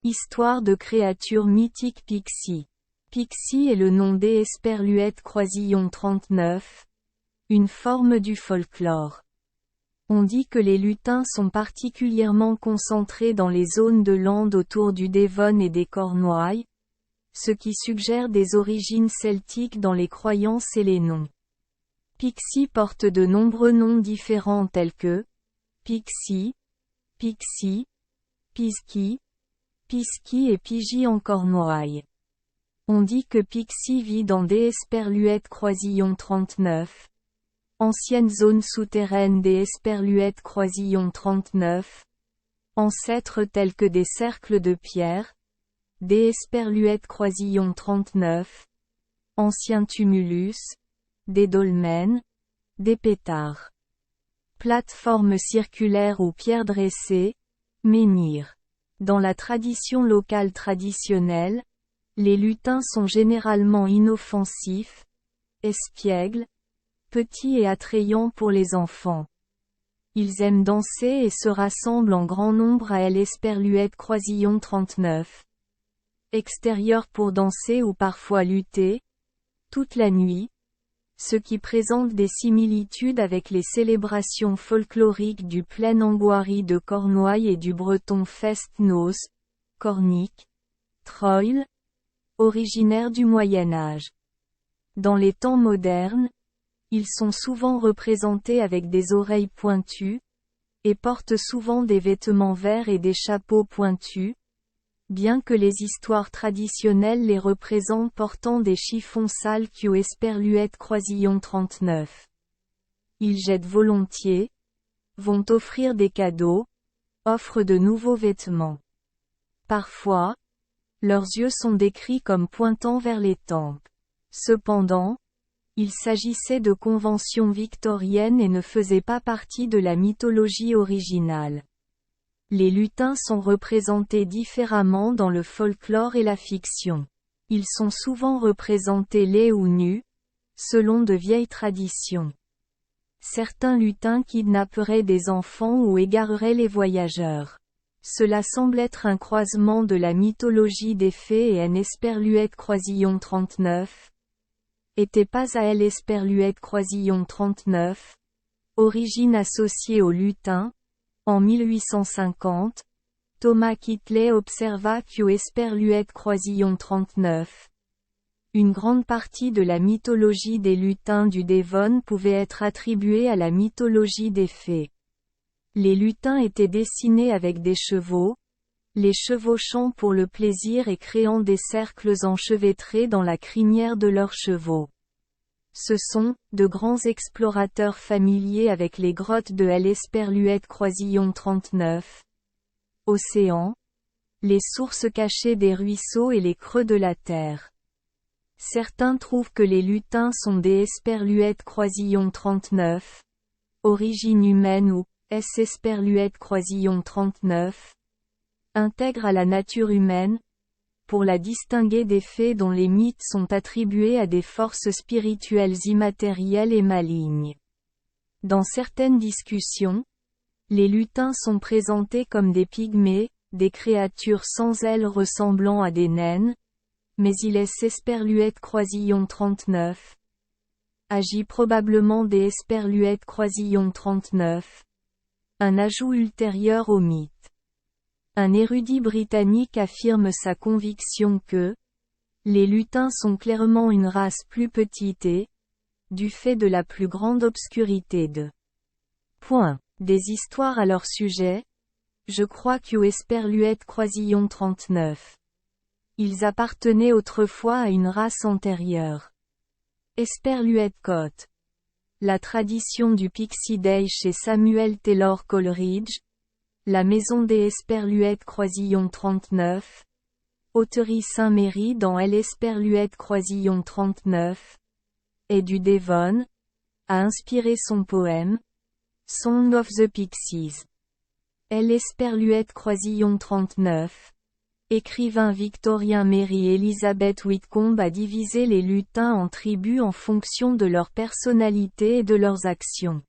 Histoire de créatures mythiques Pixie. Pixie est le nom d'Esperluette croisillon 39, une forme du folklore. On dit que les lutins sont particulièrement concentrés dans les zones de Landes autour du Devon et des Cornouailles, ce qui suggère des origines celtiques dans les croyances et les noms. Pixie porte de nombreux noms différents tels que Pixie, Pixie, Pisky, Pisky et Pigy en Cornouailles. On dit que Pixie vit dans d'Esperluette croisillon 39, ancienne zone souterraine d'Esperluette croisillon 39, ancêtres tels que des cercles de pierre, d'Esperluette croisillon 39, anciens tumulus, des dolmens, des pétards. Plateformes circulaires ou pierres dressées, menhirs. Dans la tradition locale traditionnelle, les lutins sont généralement inoffensifs, espiègles, petits et attrayants pour les enfants. Ils aiment danser et se rassemblent en grand nombre à l'Esperluette croisillon 39. Extérieurs pour danser ou parfois lutter, toute la nuit, ce qui présente des similitudes avec les célébrations folkloriques du Plaine Angoirie de Cornouailles et du breton Fest-Noz, Cornic, Troil, originaires du Moyen Âge. Dans les temps modernes, ils sont souvent représentés avec des oreilles pointues, et portent souvent des vêtements verts et des chapeaux pointus, bien que les histoires traditionnelles les représentent portant des chiffons sales Esperluette croisillon 39. Ils jettent volontiers, vont offrir des cadeaux, offrent de nouveaux vêtements. Parfois, leurs yeux sont décrits comme pointant vers les tempes. Cependant, il s'agissait de conventions victoriennes et ne faisaient pas partie de la mythologie originale. Les lutins sont représentés différemment dans le folklore et la fiction. Ils sont souvent représentés laids ou nus, selon de vieilles traditions. Certains lutins kidnapperaient des enfants ou égareraient les voyageurs. Cela semble être un croisement de la mythologie des fées et Esperluette croisillon 39. Était pas à Esperluette croisillon 39, origine associée aux lutins. En 1850, Thomas Kittley observa Esperluette croisillon 39. Une grande partie de la mythologie des lutins du Devon pouvait être attribuée à la mythologie des fées. Les lutins étaient dessinés avec des chevaux, les chevauchant pour le plaisir et créant des cercles enchevêtrés dans la crinière de leurs chevaux. Ce sont de grands explorateurs familiers avec les grottes de l'Esperluette croisillon 39. Océan, les sources cachées des ruisseaux et les creux de la terre. Certains trouvent que les lutins sont des Esperluette croisillon 39, origine humaine ou Esperluette croisillon 39, intègrent à la nature humaine, pour la distinguer des fées dont les mythes sont attribués à des forces spirituelles immatérielles et malignes. Dans certaines discussions, les lutins sont présentés comme des pygmées, des créatures sans ailes ressemblant à des naines, mais il est Esperluette croisillon 39. Agit probablement des Esperluette croisillon 39. Un ajout ultérieur au mythe. Un érudit britannique affirme sa conviction que les lutins sont clairement une race plus petite et, du fait de la plus grande obscurité de des histoires à leur sujet, je crois Esperluette croisillon 39. Ils appartenaient autrefois à une race antérieure. Esperluette Cotte. La tradition du Pixie Day chez Samuel Taylor Coleridge, la maison des Esperluette croisillon 39, Auterie Saint-Méry dans l'Esperluette croisillon 39, et du Devon, a inspiré son poème, Song of the Pixies. L'Esperluette croisillon 39. Écrivain victorien Mary Elizabeth Whitcomb a divisé les lutins en tribus en fonction de leur personnalité et de leurs actions.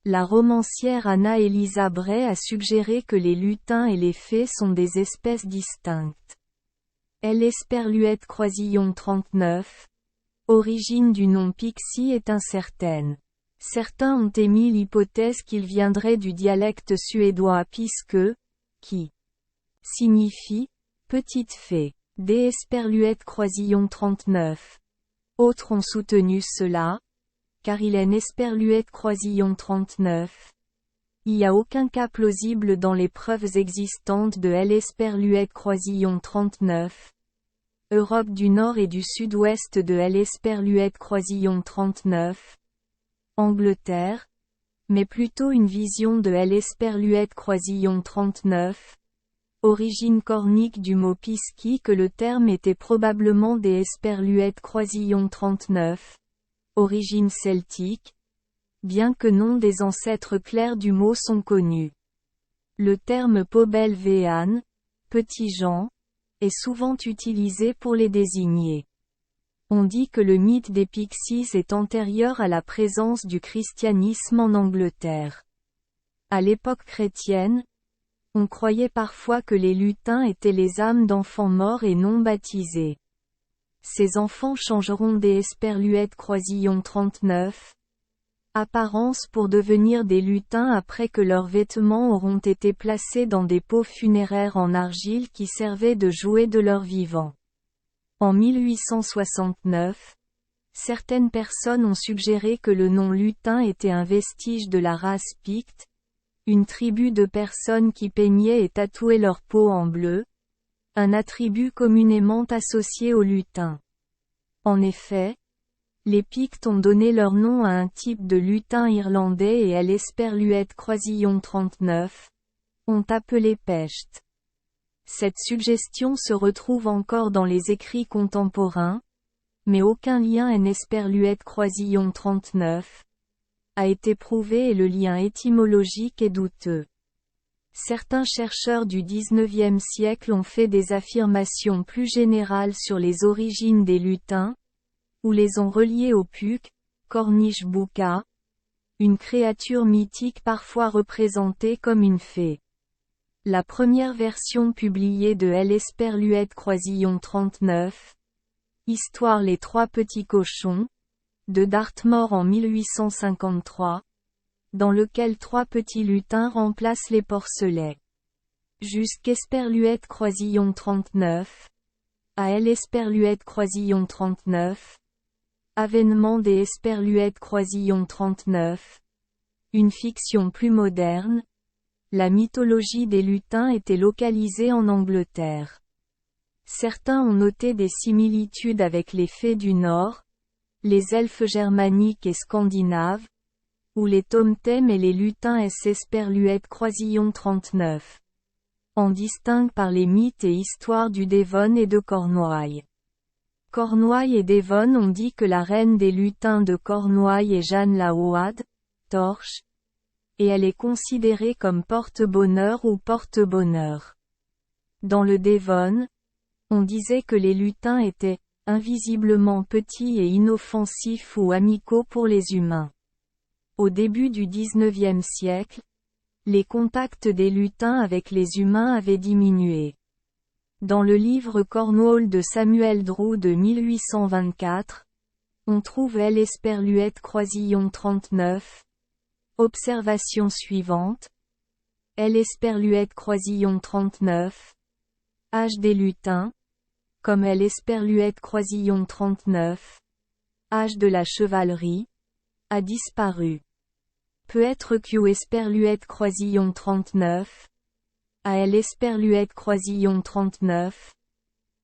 La romancière Anna Elisa Bray a suggéré que les lutins et les fées sont des espèces distinctes. L. Esperluette croisillon 39. Origine du nom pixie est incertaine. Certains ont émis l'hypothèse qu'il viendrait du dialecte suédois piske, qui signifie petite fée. D. Esperluette croisillon 39. Autres ont soutenu cela, car il est Esperluette croisillon 39. Il n'y a aucun cas plausible dans les preuves existantes de L. Esperluette croisillon 39. Europe du Nord et du Sud-Ouest de L. Esperluette croisillon 39. Angleterre, mais plutôt une vision de L. Esperluette croisillon 39. Origine cornique du mot pisci que le terme était probablement des Esperluettes croisillon 39. Origine celtique. Bien que non des ancêtres clairs du mot sont connus. Le terme pobel véan, petit Jean, est souvent utilisé pour les désigner. On dit que le mythe des Pixies est antérieur à la présence du christianisme en Angleterre. À l'époque chrétienne, on croyait parfois que les lutins étaient les âmes d'enfants morts et non baptisés. Ces enfants changeront des Esperluettes croisillon 39. Apparence pour devenir des lutins après que leurs vêtements auront été placés dans des pots funéraires en argile qui servaient de jouets de leurs vivants. En 1869, certaines personnes ont suggéré que le nom lutin était un vestige de la race picte, une tribu de personnes qui peignaient et tatouaient leur peau en bleu, un attribut communément associé aux lutins. En effet, les Pictes ont donné leur nom à un type de lutin irlandais et à l'Esperluette croisillon 39, ont appelé Pecht. Cette suggestion se retrouve encore dans les écrits contemporains, mais aucun lien en Esperluette croisillon 39 a été prouvé et le lien étymologique est douteux. Certains chercheurs du XIXe siècle ont fait des affirmations plus générales sur les origines des lutins, ou les ont reliés au Puck, Cornish Bucca, une créature mythique parfois représentée comme une fée. La première version publiée de L. Esperluette croisillon 39, Histoire les trois petits cochons, de Dartmoor en 1853, dans lequel trois petits lutins remplacent les porcelets. Jusqu'Esperluette croisillon 39, à L. Esperluette croisillon 39, Avènement des Esperluettes croisillon 39, une fiction plus moderne. La mythologie des lutins était localisée en Angleterre. Certains ont noté des similitudes avec les fées du Nord, les elfes germaniques et scandinaves, ou les tomtem et les lutins s Esperluette croisillon 39. En distinguent par les mythes et histoires du Devon et de Cornouailles. Cornouailles et Devon ont dit que la reine des lutins de Cornouailles est Jeanne la Hoade, torche, et elle est considérée comme porte-bonheur ou porte-bonheur. Dans le Devon, on disait que les lutins étaient invisiblement petits et inoffensifs ou amicaux pour les humains. Au début du XIXe siècle, les contacts des lutins avec les humains avaient diminué. Dans le livre Cornwall de Samuel Drew de 1824, on trouve L. Esperluette croisillon 39. Observation suivante. L. Esperluette croisillon 39. Âge des lutins. Comme L. Esperluette croisillon 39. Âge de la chevalerie. A disparu. Peut être Q. Esperluette croisillon 39. À L. Esperluette croisillon 39.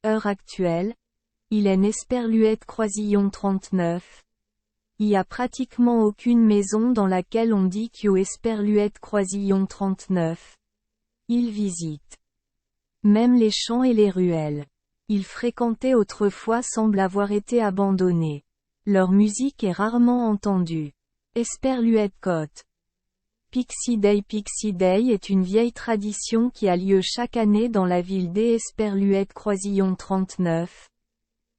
Heure actuelle. Il est Esperluette croisillon 39. Il y a pratiquement aucune maison dans laquelle on dit Q. Esperluette croisillon 39. Il visite même les champs et les ruelles. Ils fréquentaient autrefois semblent avoir été abandonnés. Leur musique est rarement entendue. Esperluette Côte. Pixie Day est une vieille tradition qui a lieu chaque année dans la ville d'Esperluette croisillon 39.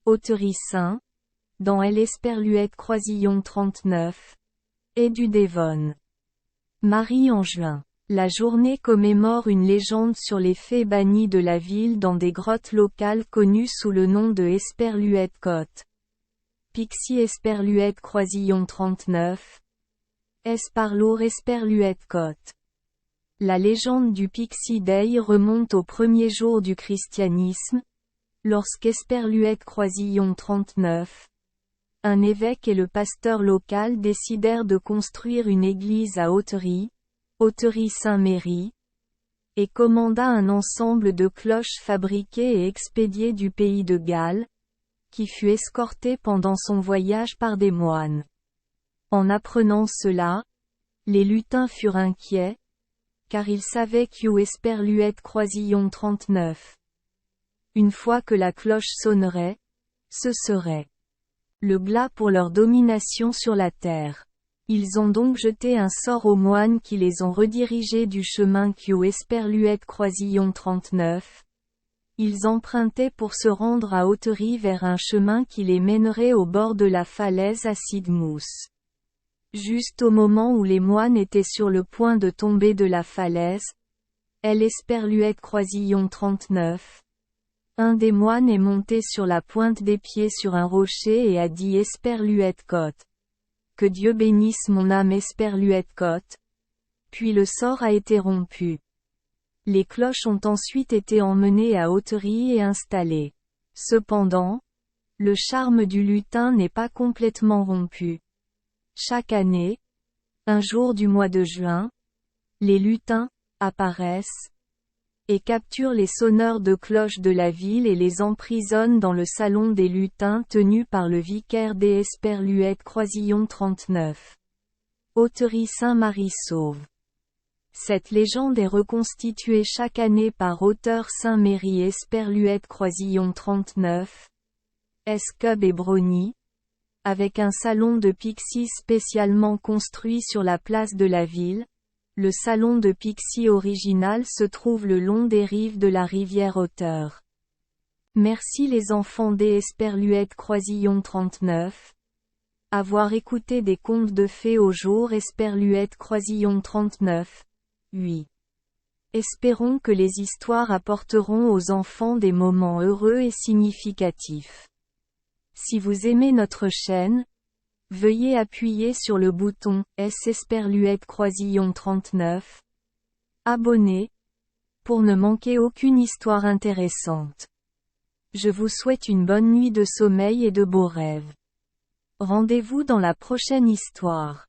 Hauterie-Saint, dans L. Esperluette croisillon 39. Et du Devon. Marie en juin. La journée commémore une légende sur les fées bannies de la ville dans des grottes locales connues sous le nom de Esperluette-Côte. Pixie Esperluette-Croisillon 39. Esparlour Esperluette-Côte. La légende du Pixie Day remonte au premier jour du christianisme, lorsqu'Esperluette-Croisillon 39, un évêque et le pasteur local décidèrent de construire une église à Hautery, Hautery-Saint-Méry, et commanda un ensemble de cloches fabriquées et expédiées du pays de Galles, qui fut escorté pendant son voyage par des moines. En apprenant cela, les lutins furent inquiets, car ils savaient qu'Hugh Esperluette-Croisillon 39. Une fois que la cloche sonnerait, ce serait le glas pour leur domination sur la terre. Ils ont donc jeté un sort aux moines qui les ont redirigés du chemin qu'Hugh Esperluette-Croisillon 39. Ils empruntaient pour se rendre à Hautery vers un chemin qui les mènerait au bord de la falaise à Sidmouth. Juste au moment où les moines étaient sur le point de tomber de la falaise, Esperluette-Croisillon 39. Un des moines est monté sur la pointe des pieds sur un rocher et a dit Esperluette-Côte. Que Dieu bénisse mon âme Esperluette-Côte. Puis le sort a été rompu. Les cloches ont ensuite été emmenées à Hautery et installées. Cependant, le charme du lutin n'est pas complètement rompu. Chaque année, un jour du mois de juin, les lutins apparaissent et capturent les sonneurs de cloches de la ville et les emprisonnent dans le salon des lutins tenu par le vicaire des Esperluette-Croisillon 39. Hautery-Saint-Marie-Sauve. Cette légende est reconstituée chaque année par Auteur Saint-Méry Esperluette-Croisillon 39. Escub et Brony, avec un salon de Pixie spécialement construit sur la place de la ville. Le salon de Pixie original se trouve le long des rives de la rivière Auteur. Merci les enfants des Esperluette-Croisillon 39. Avoir écouté des contes de fées au jour Esperluette-Croisillon 39. Oui. Espérons que les histoires apporteront aux enfants des moments heureux et significatifs. Si vous aimez notre chaîne, veuillez appuyer sur le bouton S Esperluette-Croisillon 39. Abonner, pour ne manquer aucune histoire intéressante. Je vous souhaite une bonne nuit de sommeil et de beaux rêves. Rendez-vous dans la prochaine histoire.